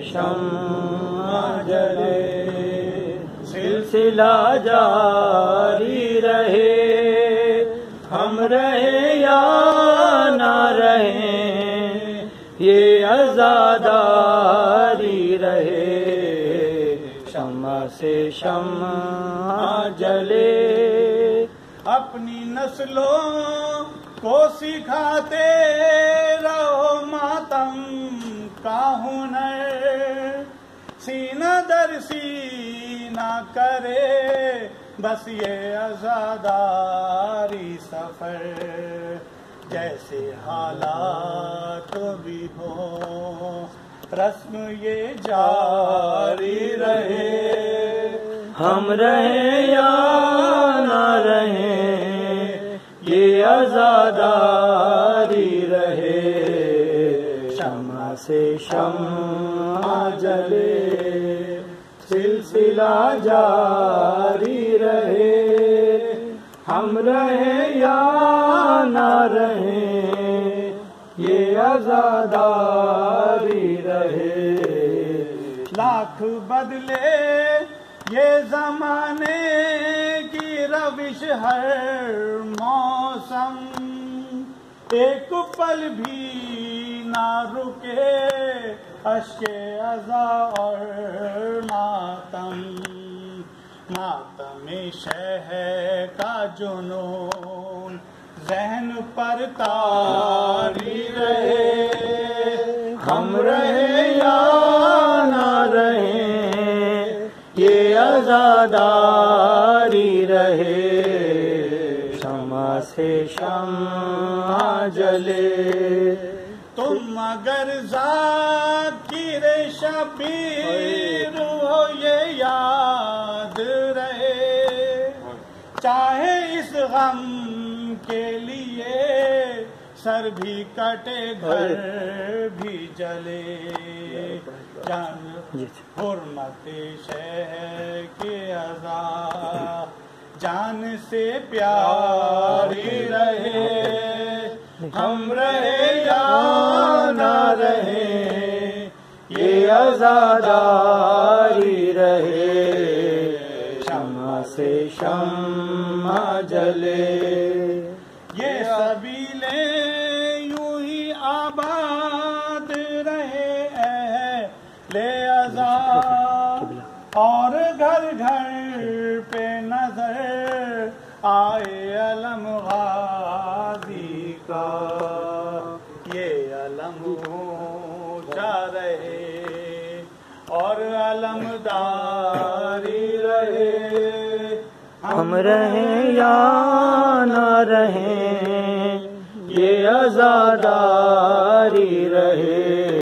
شمع جلے، سلسلہ جاری رہے، ہم رہے یا نہ رہے، یہ عزاداری رہے، شمع سے شمع جلے۔ اپنی نسلوں کو سکھاتے رہو ماتم کا ہنر، سینہ در سینہ کرے بس یہ عزاداری سفر، جیسے حالات بھی ہوں رسم یہ جاری رہے، ہم رہے یا نہ رہے، یہ عزاداری رہے، شمع سے شمع جلے، سلسلہ جاری رہے، ہم رہے یا نہ رہے، یہ عزاداری رہے۔ لاکھ بدلے یہ زمانے کی روش ہر موسم، ایک پل بھی نہ رکے اشک عزا اور ماتم، ماتم شہر کا جنون ذہن پر طاری رہے، ہم رہے یا نہ رہے، یہ عزاداری رہے، شمع سے شمع جلے۔ تم اگر ذاکر شبیر ہو یہ یاد رہے، چاہے اس غم کے لیے سر بھی کٹے گھر بھی جلے، جان حرمت شہر کے عزا جان سے پیاری رہے، ہم رہے یا نہ رہے، یہ عزاداری رہے، شمع سے شمع جلے۔ یہ سبیلیں یوں ہی آباد رہے اہل عزا، اور گھر گھر پہ نظر آئے علم غازی کا، یہ علم اونچا رہے اور علمداری رہے، ہم رہیں یا نہ رہیں، یہ عزاداری رہے،